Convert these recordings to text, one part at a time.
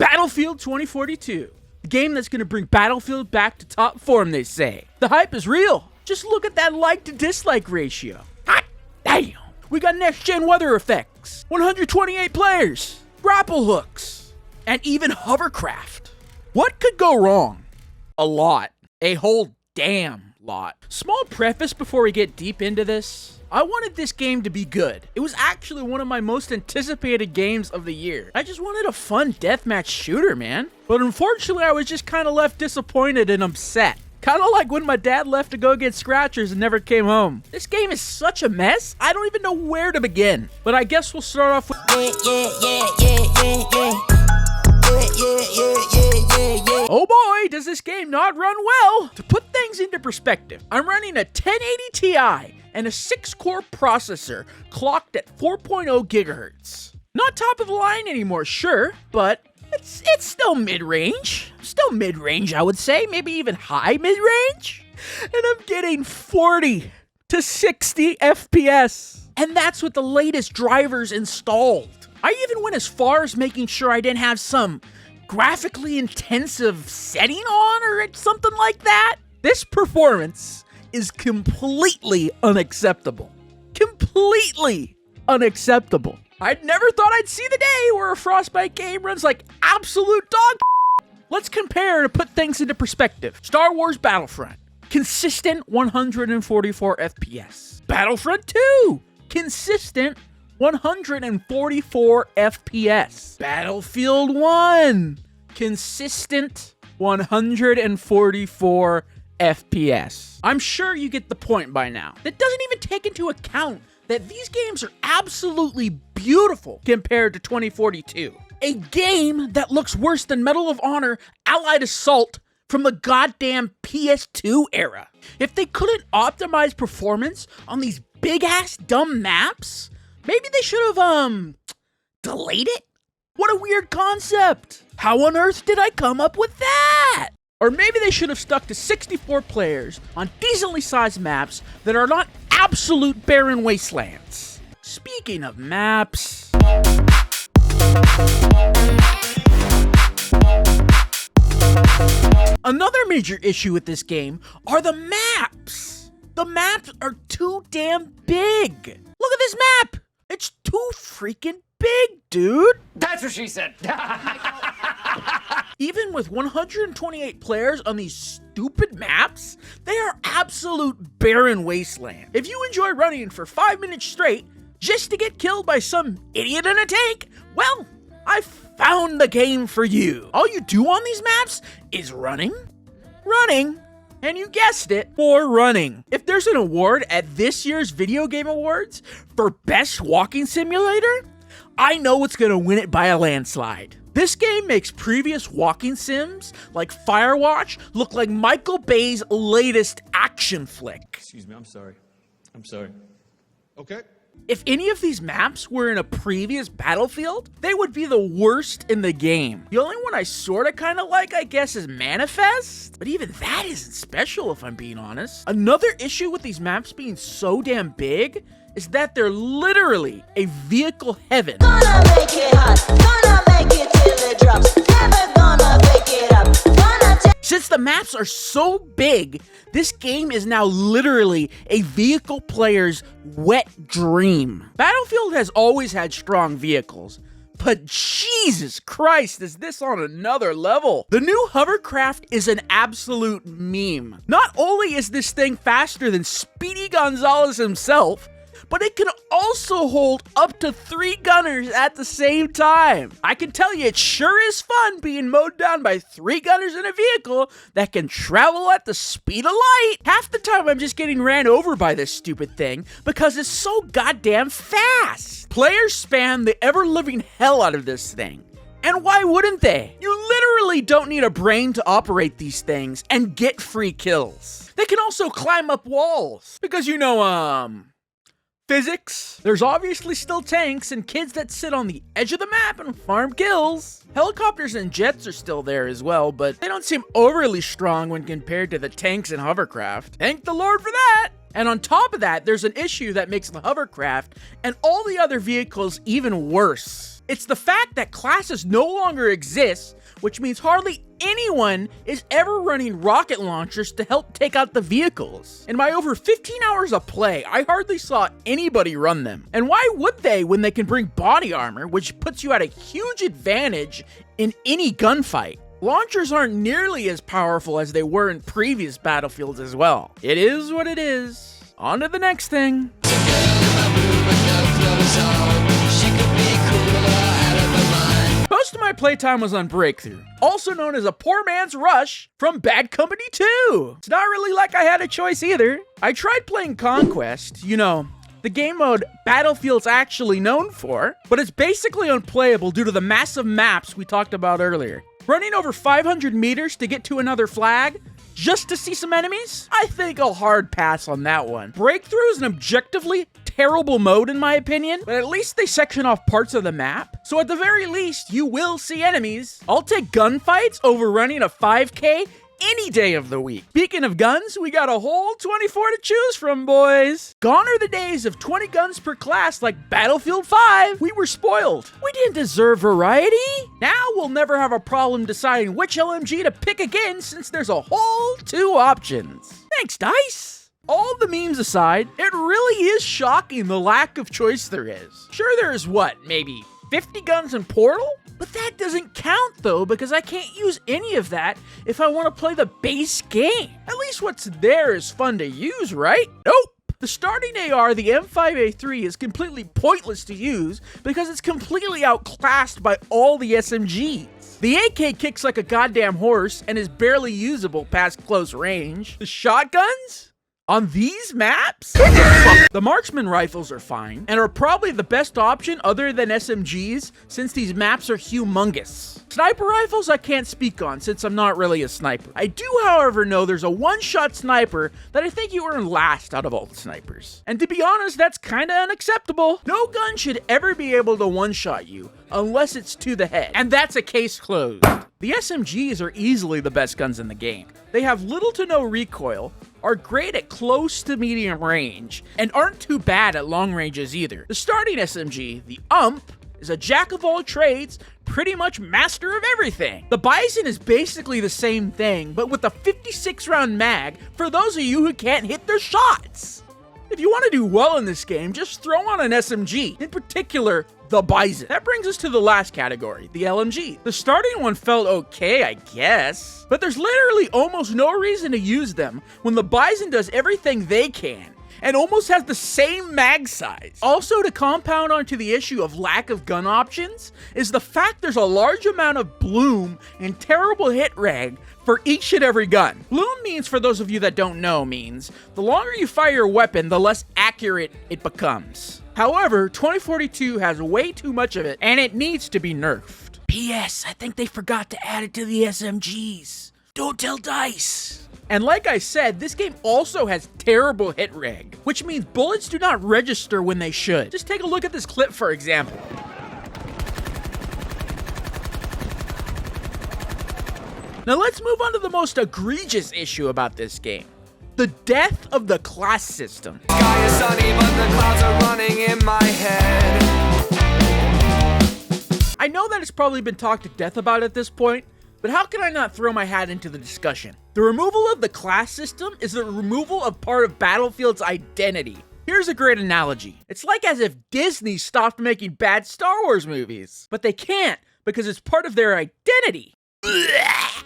Battlefield 2042. The game that's gonna bring Battlefield back to top form, they say. The hype is real. Just look at that like to dislike ratio. Hot damn. We got next gen weather effects, 128 players, grapple hooks, and even hovercraft. What could go wrong? A lot. A whole damn lot. Small preface before we get deep into this. I wanted this game to be good. It was actually one of my most anticipated games of the year. I just wanted a fun deathmatch shooter, man. But unfortunately, I was just kind of left disappointed and upset. Kind of like when my dad left to go get scratchers and never came home. This game is such a mess, I don't even know where to begin. But I guess we'll start off with... Oh boy, does this game not run well! To put things into perspective, I'm running a 1080 Ti and a 6-core processor clocked at 4.0 gigahertz. Not top of the line anymore, sure, but it's still mid-range. Still mid-range, I would say, maybe even high mid-range. And I'm getting 40 to 60 FPS. And that's with the latest drivers installed. I even went as far as making sure I didn't have some graphically intensive setting on or something like that. This performance is completely unacceptable. Completely unacceptable. I'd never thought I'd see the day where a Frostbite game runs like absolute dog. Let's compare to put things into perspective. Star Wars Battlefront, consistent 144 FPS. Battlefront 2, consistent 144 FPS. Battlefield 1, consistent 144 FPS. I'm sure you get the point by now. That doesn't even take into account that these games are absolutely beautiful compared to 2042. A game that looks worse than Medal of Honor Allied Assault from the goddamn PS2 era. If they couldn't optimize performance on these big-ass dumb maps, maybe they should have, delayed it? What a weird concept. How on earth did I come up with that? Or maybe they should have stuck to 64 players on decently sized maps that are not absolute barren wastelands. Speaking of maps... Another major issue with this game are the maps. The maps are too damn big. Look at this map. It's too freaking big, dude. That's what she said. Even with 128 players on these stupid maps, they are absolute barren wasteland. If you enjoy running for 5 minutes straight just to get killed by some idiot in a tank, well, I found the game for you. All you do on these maps is running, and you guessed it, more running. If there's an award at this year's Video Game Awards for Best Walking Simulator, I know it's gonna win it by a landslide. This game makes previous walking sims like Firewatch look like Michael Bay's latest action flick. Excuse me, I'm sorry. Okay. If any of these maps were in a previous Battlefield, they would be the worst in the game. The only one I sorta kinda like, I guess, is Manifest, but even that isn't special if I'm being honest. Another issue with these maps being so damn big is that they're literally a vehicle heaven. Gonna make it hot, gonna make it till it drops, never gonna pick it up, Since the maps are so big, this game is now literally a vehicle player's wet dream. Battlefield has always had strong vehicles, but Jesus Christ, is this on another level? The new hovercraft is an absolute meme. Not only is this thing faster than Speedy Gonzalez himself, but it can also hold up to 3 gunners at the same time. I can tell you, it sure is fun being mowed down by 3 gunners in a vehicle that can travel at the speed of light. Half the time I'm just getting ran over by this stupid thing because it's so goddamn fast. Players spam the ever-living hell out of this thing. And why wouldn't they? You literally don't need a brain to operate these things and get free kills. They can also climb up walls because, physics. There's obviously still tanks and kids that sit on the edge of the map and farm kills. Helicopters and jets are still there as well, but they don't seem overly strong when compared to the tanks and hovercraft. Thank the Lord for that! And on top of that, there's an issue that makes the hovercraft and all the other vehicles even worse. It's the fact that classes no longer exist, which means hardly anyone is ever running rocket launchers to help take out the vehicles. In my over 15 hours of play, I hardly saw anybody run them. And why would they when they can bring body armor, which puts you at a huge advantage in any gunfight? Launchers aren't nearly as powerful as they were in previous battlefields as well. It is what it is. On to the next thing. Most of my playtime was on Breakthrough, also known as a poor man's Rush from Bad Company 2. It's not really like I had a choice either. I tried playing Conquest, you know, the game mode Battlefield's actually known for, but it's basically unplayable due to the massive maps we talked about earlier. Running over 500 meters to get to another flag, just to see some enemies? I think I'll hard pass on that one. Breakthrough is an objectively terrible mode in my opinion, but at least they section off parts of the map, so at the very least, you will see enemies. I'll take gunfights over running a 5K any day of the week. Speaking of guns, we got a whole 24 to choose from, boys. Gone are the days of 20 guns per class like Battlefield 5. We were spoiled. We didn't deserve variety. Now we'll never have a problem deciding which LMG to pick again since there's a whole 2 options. Thanks, DICE. All the memes aside, it really is shocking the lack of choice there is. Sure, there's what, maybe 50 guns in Portal? But that doesn't count though, because I can't use any of that if I want to play the base game. At least what's there is fun to use, right? Nope. The starting AR, the M5A3, is completely pointless to use because it's completely outclassed by all the SMGs. The AK kicks like a goddamn horse and is barely usable past close range. The shotguns? On these maps? The marksman rifles are fine, and are probably the best option other than SMGs, since these maps are humongous. Sniper rifles I can't speak on, since I'm not really a sniper. I do, however, know there's a one-shot sniper that I think you earn last out of all the snipers. And to be honest, that's kinda unacceptable. No gun should ever be able to one-shot you, unless it's to the head. And that's a case closed. The SMGs are easily the best guns in the game. They have little to no recoil, are great at close to medium range, and aren't too bad at long ranges either. The starting SMG, the is a jack of all trades, pretty much master of everything. The Bison is basically the same thing, but with a 56 round mag for those of you who can't hit their shots. If you want to do well in this game, just throw on an SMG, in particular, the Bison. That brings us to the last category, the LMG. The starting one felt okay, I guess, but there's literally almost no reason to use them when the Bison does everything they can and almost has the same mag size. Also, to compound onto the issue of lack of gun options is the fact there's a large amount of bloom and terrible hit reg for each and every gun. Bloom means, for those of you that don't know, means the longer you fire your weapon, the less accurate it becomes. However, 2042 has way too much of it, and it needs to be nerfed. P.S. I think they forgot to add it to the SMGs. Don't tell DICE. And like I said, this game also has terrible hit reg, which means bullets do not register when they should. Just take a look at this clip, for example. Now let's move on to the most egregious issue about this game. The death of the class system. Sky is sunny, but the clouds are running in my head. I know that it's probably been talked to death about at this point, but how can I not throw my hat into the discussion? The removal of the class system is the removal of part of Battlefield's identity. Here's a great analogy. It's like as if Disney stopped making bad Star Wars movies, but they can't because it's part of their identity.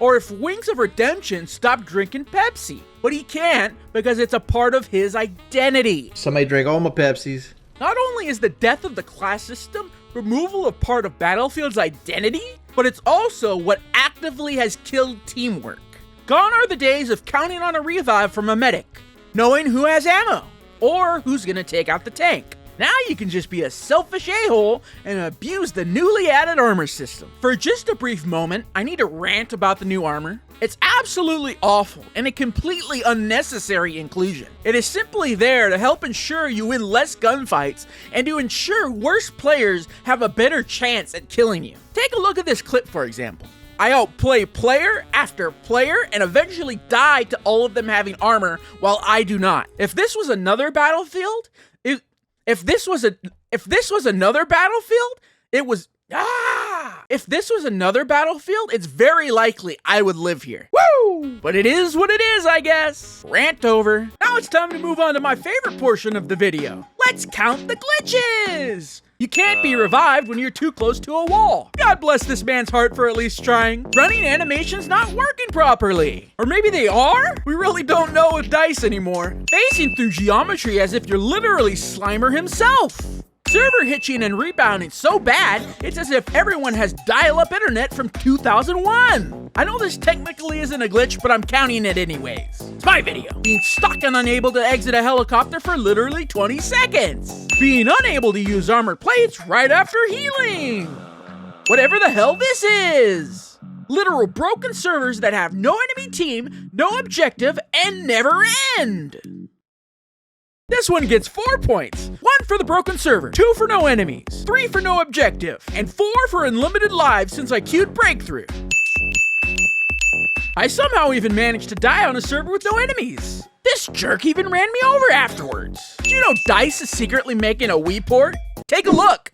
Or if Wings of Redemption stopped drinking Pepsi, but he can't because it's a part of his identity. Somebody drank all my Pepsis. Not only is the death of the class system removal of part of Battlefield's identity, but it's also what actively has killed teamwork. Gone are the days of counting on a revive from a medic, knowing who has ammo, or who's gonna take out the tank. Now you can just be a selfish a-hole and abuse the newly added armor system. For just a brief moment, I need to rant about the new armor. It's absolutely awful and a completely unnecessary inclusion. It is simply there to help ensure you win less gunfights and to ensure worse players have a better chance at killing you. Take a look at this clip, for example. I outplay player after player and eventually die to all of them having armor while I do not. If this was another Battlefield, If this was another Battlefield, Ah! If this was another battlefield, it's very likely I would live here. Woo! But it is what it is, I guess. Rant over. Now it's time to move on to my favorite portion of the video. Let's count the glitches! You can't be revived when you're too close to a wall. God bless this man's heart for at least trying. Running animation's not working properly. Or maybe they are? We really don't know with dice anymore. Phasing through geometry as if you're literally Slimer himself. Server hitching and rebounding so bad, it's as if everyone has dial-up internet from 2001. I know this technically isn't a glitch, but I'm counting it anyways. It's my video. Being stuck and unable to exit a helicopter for literally 20 seconds. Being unable to use armor plates right after healing. Whatever the hell this is. Literal broken servers that have no enemy team, no objective, and never end. This one gets 4 points. 1 for the broken server, 2 for no enemies, 3 for no objective, and 4 for unlimited lives since I queued breakthrough. I somehow even managed to die on a server with no enemies. This jerk even ran me over afterwards. Do you know DICE is secretly making a Wii port? Take a look.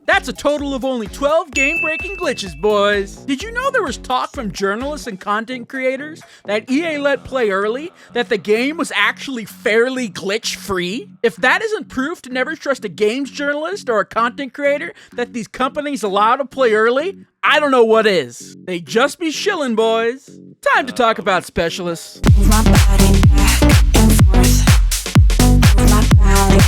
That's a total of only 12 game-breaking glitches, boys. Did you know there was talk from journalists and content creators that EA let play early that the game was actually fairly glitch-free? If that isn't proof to never trust a games journalist or a content creator that these companies allow to play early, I don't know what is. They just be shilling, boys. Time to talk about specialists. Move my body back and forth. Move my body.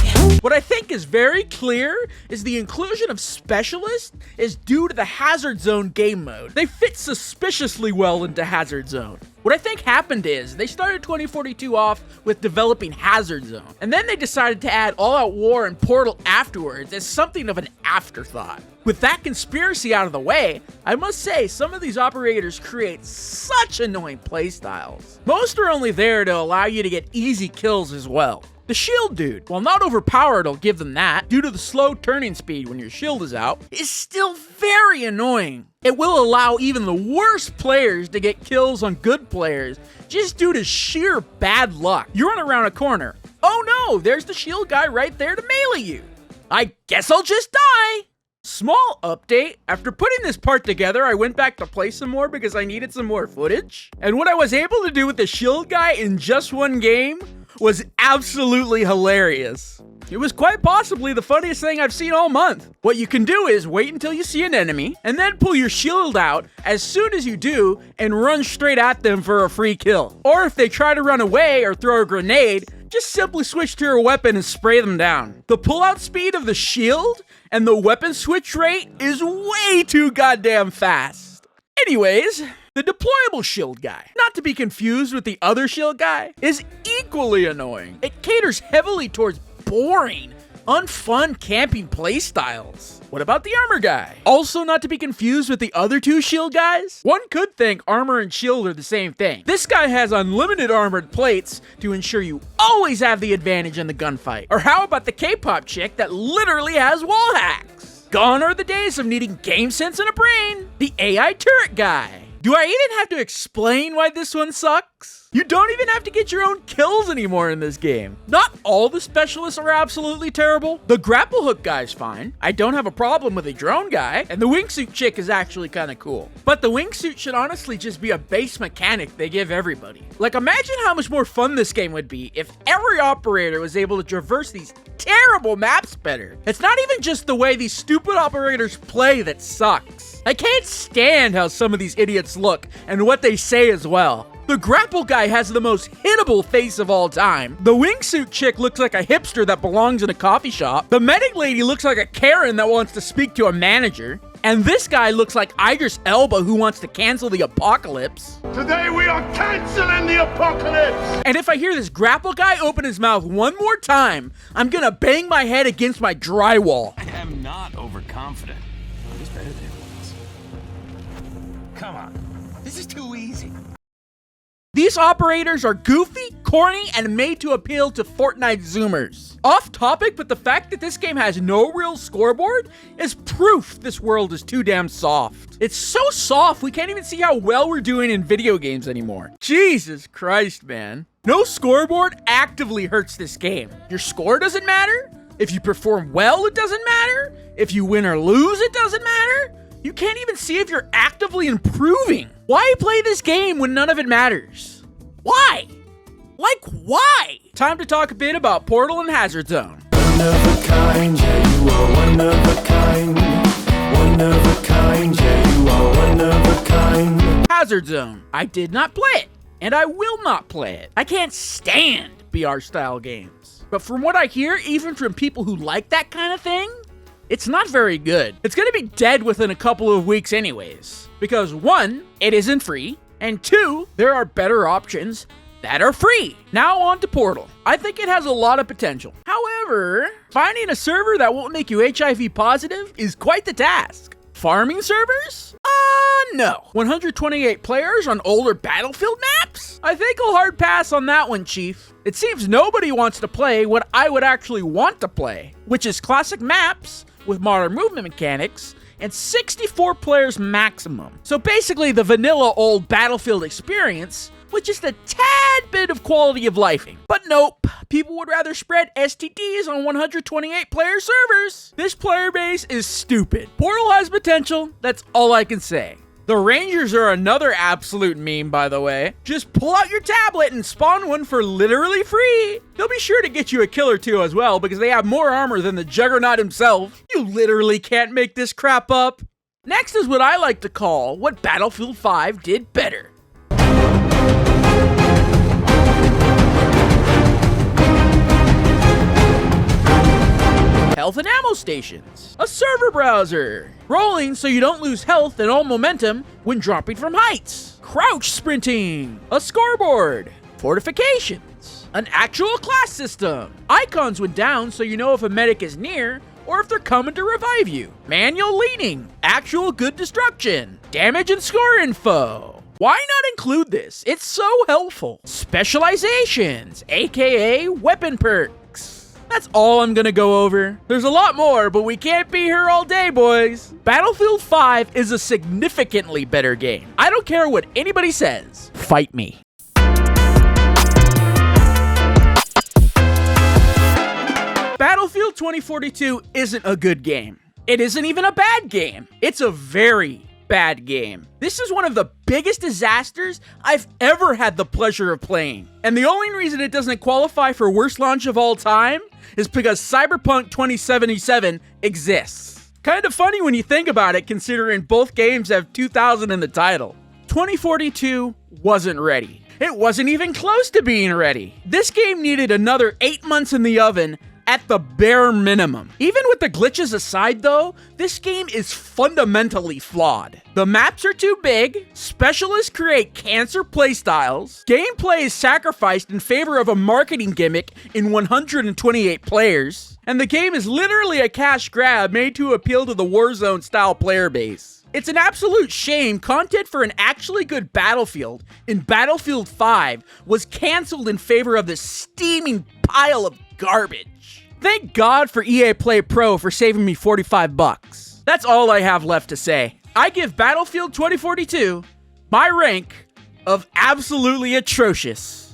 What I think is very clear is the inclusion of specialists is due to the Hazardzone game mode. They fit suspiciously well into Hazardzone. What I think happened is they started 2042 off with developing Hazardzone, and then they decided to add All Out War and Portal afterwards as something of an afterthought. With that conspiracy out of the way, I must say some of these operators create such annoying playstyles. Most are only there to allow you to get easy kills as well. The shield dude, while not overpowered, I'll give them that, due to the slow turning speed when your shield is out, is still very annoying. It will allow even the worst players to get kills on good players just due to sheer bad luck. You run around a corner. Oh no, there's the shield guy right there to melee you. I guess I'll just die. Small update, after putting this part together, I went back to play some more because I needed some more footage. And what I was able to do with the shield guy in just one game was absolutely hilarious. It was quite possibly the funniest thing I've seen all month. What you can do is wait until you see an enemy, and then pull your shield out as soon as you do, and run straight at them for a free kill. Or if they try to run away or throw a grenade, just simply switch to your weapon and spray them down. The pullout speed of the shield and the weapon switch rate is way too goddamn fast. Anyways, the deployable shield guy, not to be confused with the other shield guy, is equally annoying. It caters heavily towards boring, unfun camping playstyles. What about the armor guy? Also not to be confused with the other two shield guys? One could think armor and shield are the same thing. This guy has unlimited armored plates to ensure you always have the advantage in the gunfight. Or how about the K-pop chick that literally has wall hacks? Gone are the days of needing game sense and a brain. The AI turret guy. Do I even have to explain why this one sucks? You don't even have to get your own kills anymore in this game. Not all the specialists are absolutely terrible. The grapple hook guy's fine. I don't have a problem with a drone guy. And the wingsuit chick is actually kind of cool. But the wingsuit should honestly just be a base mechanic they give everybody. Like, imagine how much more fun this game would be if every operator was able to traverse these terrible maps better. It's not even just the way these stupid operators play that sucks. I can't stand how some of these idiots look and what they say as well. The grapple guy has the most hittable face of all time. The wingsuit chick looks like a hipster that belongs in a coffee shop. The medic lady looks like a Karen that wants to speak to a manager. And this guy looks like Idris Elba who wants to cancel the apocalypse. Today we are canceling the apocalypse! And if I hear this grapple guy open his mouth one more time, I'm gonna bang my head against my drywall. I am not overconfident. He's better than it was. Come on. This is too easy. These operators are goofy, corny, and made to appeal to Fortnite Zoomers. Off topic, but the fact that this game has no real scoreboard is proof this world is too damn soft. It's so soft, we can't even see how well we're doing in video games anymore. Jesus Christ, man. No scoreboard actively hurts this game. Your score doesn't matter. If you perform well, it doesn't matter. If you win or lose, it doesn't matter. You can't even see if you're actively improving. Why play this game when none of it matters? Why? Like, why? Time to talk a bit about Portal and Hazardzone. One of a kind, yeah, you are one of a kind. One of a kind, yeah, you are one of a kind. Hazardzone. I did not play it, and I will not play it. I can't stand BR-style games. But from what I hear, even from people who like that kind of thing, it's not very good. It's gonna be dead within a couple of weeks anyways. Because 1, it isn't free, and 2, there are better options that are free. Now on to Portal. I think it has a lot of potential. However, finding a server that won't make you HIV positive is quite the task. Farming servers? No. 128 players on older Battlefield maps? I think I'll hard pass on that one, Chief. It seems nobody wants to play what I would actually want to play, which is classic maps with modern movement mechanics and 64 players maximum. So basically the vanilla old Battlefield experience with just a tad bit of quality of lifing. But nope, people would rather spread STDs on 128 player servers. This player base is stupid. Portal has potential, that's all I can say. The Rangers are another absolute meme, by the way. Just pull out your tablet and spawn one for literally free. They'll be sure to get you a kill or two as well, because they have more armor than the Juggernaut himself. You literally can't make this crap up. Next is what I like to call what Battlefield 5 did better. Health and ammo stations, a server browser, rolling so you don't lose health and all momentum when dropping from heights, crouch sprinting, a scoreboard, fortifications, an actual class system, icons when down so you know if a medic is near or if they're coming to revive you, manual leaning, actual good destruction, damage and score info. Why not include this? It's so helpful. Specializations, aka weapon perks. That's all I'm gonna go over. There's a lot more, but we can't be here all day, boys. Battlefield 5 is a significantly better game. I don't care what anybody says. Fight me. Battlefield 2042 isn't a good game. It isn't even a bad game. It's a very bad game. This is one of the biggest disasters I've ever had the pleasure of playing. And the only reason it doesn't qualify for worst launch of all time is because Cyberpunk 2077 exists. Kind of funny when you think about it, considering both games have 2000 in the title. 2042 wasn't ready. It wasn't even close to being ready. This game needed another 8 months in the oven at the bare minimum. Even with the glitches aside though, this game is fundamentally flawed. The maps are too big, specialists create cancer playstyles, gameplay is sacrificed in favor of a marketing gimmick in 128 players, and the game is literally a cash grab made to appeal to the Warzone style player base. It's an absolute shame content for an actually good Battlefield in Battlefield 5 was cancelled in favor of this steaming pile of garbage. Thank God for EA Play Pro for saving me $45. That's all I have left to say. I give Battlefield 2042 my rank of absolutely atrocious.